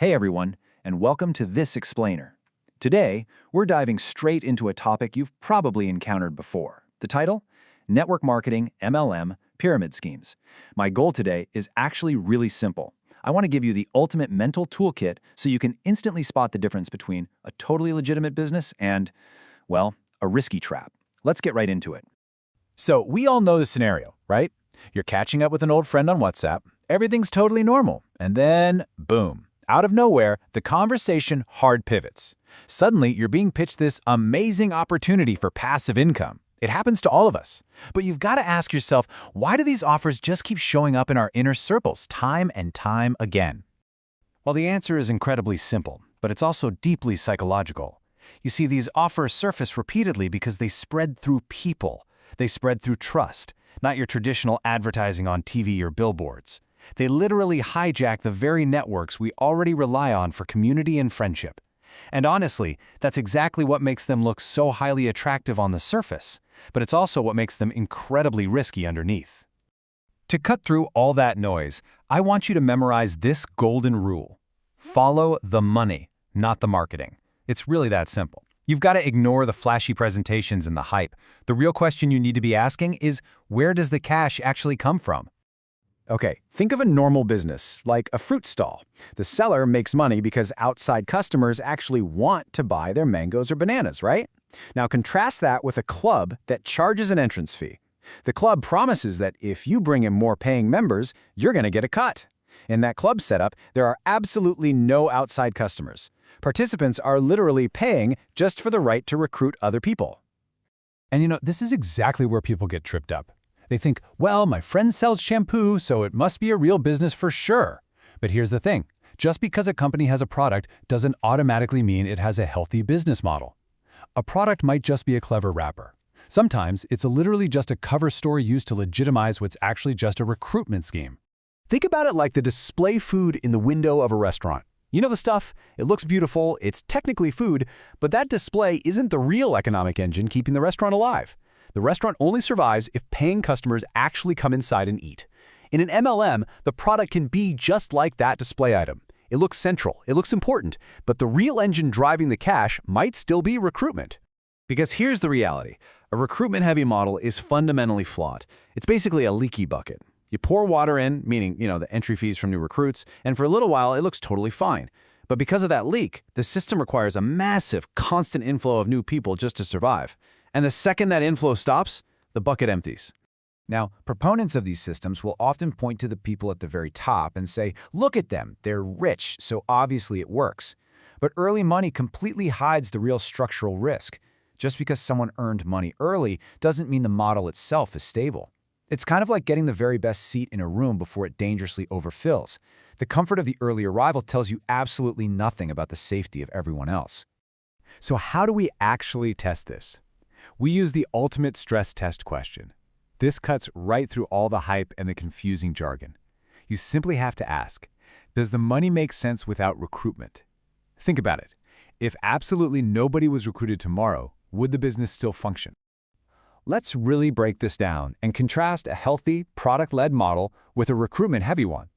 Hey everyone, and welcome to This Explainer. Today, we're diving straight into a topic you've probably encountered before. The title? Network Marketing, MLM, Pyramid Schemes. My goal today is actually really simple. I want to give you the ultimate mental toolkit so you can instantly spot the difference between a totally legitimate business and, well, a risky trap. Let's get right into it. So, we all know the scenario, right? You're catching up with an old friend on WhatsApp, everything's totally normal, and then, boom. Out of nowhere, the conversation hard pivots. Suddenly, you're being pitched this amazing opportunity for passive income. It happens to all of us. But you've got to ask yourself, why do these offers just keep showing up in our inner circles time and time again? Well, the answer is incredibly simple, but it's also deeply psychological. You see, these offers surface repeatedly because they spread through people. They spread through trust, not your traditional advertising on TV or billboards. They literally hijack the very networks we already rely on for community and friendship. And honestly, that's exactly what makes them look so highly attractive on the surface, but it's also what makes them incredibly risky underneath. To cut through all that noise, I want you to memorize this golden rule. Follow the money, not the marketing. It's really that simple. You've got to ignore the flashy presentations and the hype. The real question you need to be asking is, where does the cash actually come from? Okay, think of a normal business, like a fruit stall. The seller makes money because outside customers actually want to buy their mangoes or bananas, right? Now contrast that with a club that charges an entrance fee. The club promises that if you bring in more paying members, you're going to get a cut. In that club setup, there are absolutely no outside customers. Participants are literally paying just for the right to recruit other people. And this is exactly where people get tripped up. They think, well, my friend sells shampoo, so it must be a real business for sure. But here's the thing. Just because a company has a product doesn't automatically mean it has a healthy business model. A product might just be a clever wrapper. Sometimes it's literally just a cover story used to legitimize what's actually just a recruitment scheme. Think about it like the display food in the window of a restaurant. You know the stuff? It looks beautiful, it's technically food, but that display isn't the real economic engine keeping the restaurant alive. The restaurant only survives if paying customers actually come inside and eat. In an MLM, the product can be just like that display item. It looks central, it looks important, but the real engine driving the cash might still be recruitment. Because here's the reality. A recruitment-heavy model is fundamentally flawed. It's basically a leaky bucket. You pour water in, meaning, the entry fees from new recruits, and for a little while, it looks totally fine. But because of that leak, the system requires a massive, constant inflow of new people just to survive. And the second that inflow stops, the bucket empties. Now, proponents of these systems will often point to the people at the very top and say, look at them, they're rich, so obviously it works. But early money completely hides the real structural risk. Just because someone earned money early doesn't mean the model itself is stable. It's kind of like getting the very best seat in a room before it dangerously overfills. The comfort of the early arrival tells you absolutely nothing about the safety of everyone else. So how do we actually test this? We use the ultimate stress test question. This cuts right through all the hype and the confusing jargon. You simply have to ask, does the money make sense without recruitment? Think about it. If absolutely nobody was recruited tomorrow, would the business still function? Let's really break this down and contrast a healthy, product-led model with a recruitment-heavy one.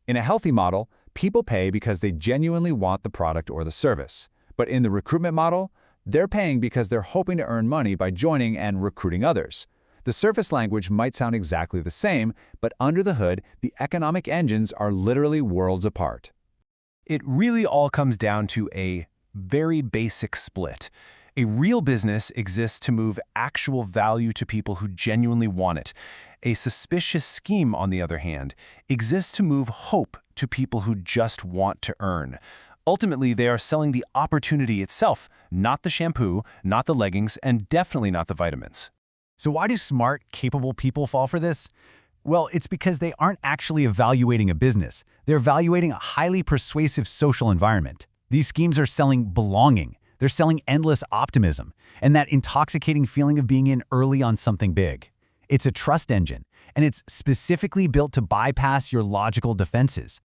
In a healthy model, people pay because they genuinely want the product or the service. But in the recruitment model, they're paying because they're hoping to earn money by joining and recruiting others. The surface language might sound exactly the same, but under the hood, the economic engines are literally worlds apart. It really all comes down to a very basic split. A real business exists to move actual value to people who genuinely want it. A suspicious scheme, on the other hand, exists to move hope to people who just want to earn. Ultimately, they are selling the opportunity itself, not the shampoo, not the leggings, and definitely not the vitamins. So why do smart, capable people fall for this? Well, it's because they aren't actually evaluating a business. They're evaluating a highly persuasive social environment. These schemes are selling belonging. They're selling endless optimism and that intoxicating feeling of being in early on something big. It's a trust engine, and it's specifically built to bypass your logical defenses.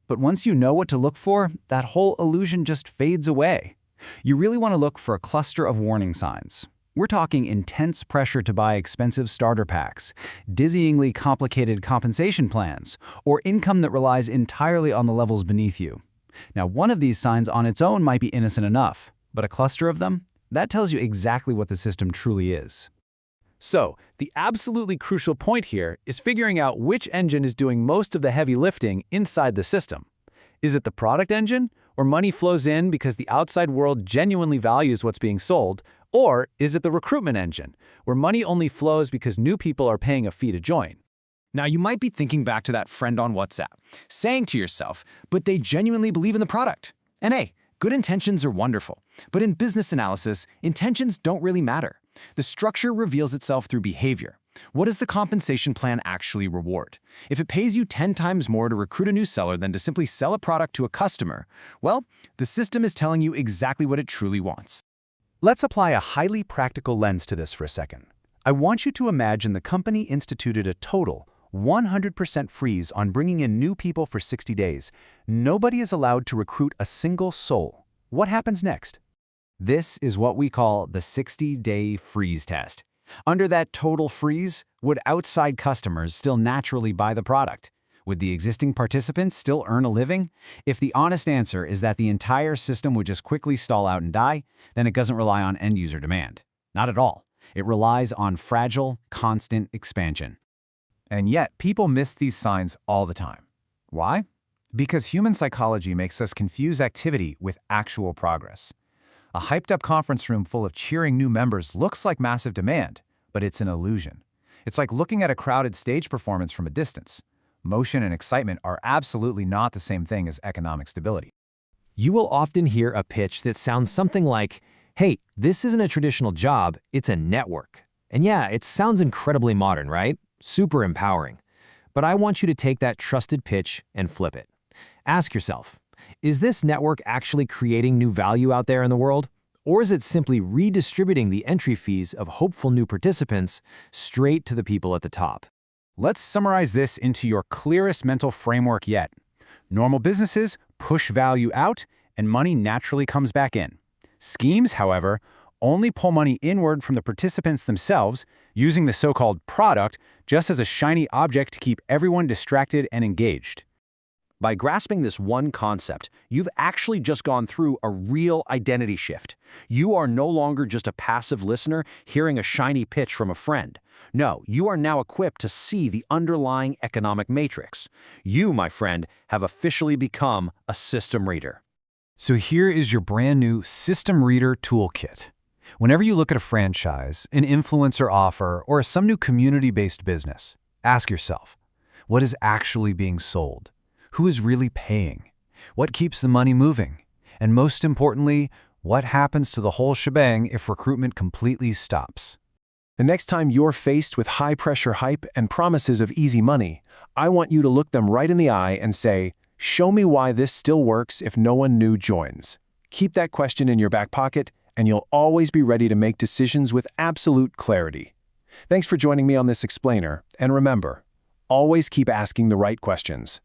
But once you know what to look for, that whole illusion just fades away. You really want to look for a cluster of warning signs. We're talking intense pressure to buy expensive starter packs, dizzyingly complicated compensation plans, or income that relies entirely on the levels beneath you. Now, one of these signs on its own might be innocent enough, but a cluster of them? That tells you exactly what the system truly is. So, the absolutely crucial point here is figuring out which engine is doing most of the heavy lifting inside the system. Is it the product engine, where money flows in because the outside world genuinely values what's being sold, or is it the recruitment engine, where money only flows because new people are paying a fee to join? Now, you might be thinking back to that friend on WhatsApp, saying to yourself, but they genuinely believe in the product. And hey, good intentions are wonderful, but in business analysis, intentions don't really matter. The structure reveals itself through behavior. What does the compensation plan actually reward? If it pays you 10 times more to recruit a new seller than to simply sell a product to a customer, well, the system is telling you exactly what it truly wants. Let's apply a highly practical lens to this for a second. I want you to imagine the company instituted a total 100% freeze on bringing in new people for 60 days. Nobody is allowed to recruit a single soul. What happens next? This is what we call the 60-day freeze test. Under that total freeze, would outside customers still naturally buy the product? Would the existing participants still earn a living? If the honest answer is that the entire system would just quickly stall out and die, then it doesn't rely on end-user demand. Not at all. It relies on fragile, constant expansion. And yet, people miss these signs all the time. Why? Because human psychology makes us confuse activity with actual progress. A hyped-up conference room full of cheering new members looks like massive demand, but it's an illusion. It's like looking at a crowded stage performance from a distance. Motion and excitement are absolutely not the same thing as economic stability. You will often hear a pitch that sounds something like, hey, this isn't a traditional job, it's a network. And yeah, it sounds incredibly modern, right? Super empowering. But I want you to take that trusted pitch and flip it. Ask yourself, is this network actually creating new value out there in the world? Or is it simply redistributing the entry fees of hopeful new participants straight to the people at the top? Let's summarize this into your clearest mental framework yet. Normal businesses push value out and money naturally comes back in. Schemes, however, only pull money inward from the participants themselves, using the so-called product just as a shiny object to keep everyone distracted and engaged. By grasping this one concept, you've actually just gone through a real identity shift. You are no longer just a passive listener hearing a shiny pitch from a friend. No, you are now equipped to see the underlying economic matrix. You, my friend, have officially become a system reader. So here is your brand new System Reader Toolkit. Whenever you look at a franchise, an influencer offer, or some new community-based business, ask yourself, what is actually being sold? Who is really paying? What keeps the money moving? And most importantly, what happens to the whole shebang if recruitment completely stops? The next time you're faced with high-pressure hype and promises of easy money, I want you to look them right in the eye and say, show me why this still works if no one new joins. Keep that question in your back pocket, and you'll always be ready to make decisions with absolute clarity. Thanks for joining me on this explainer, and remember, always keep asking the right questions.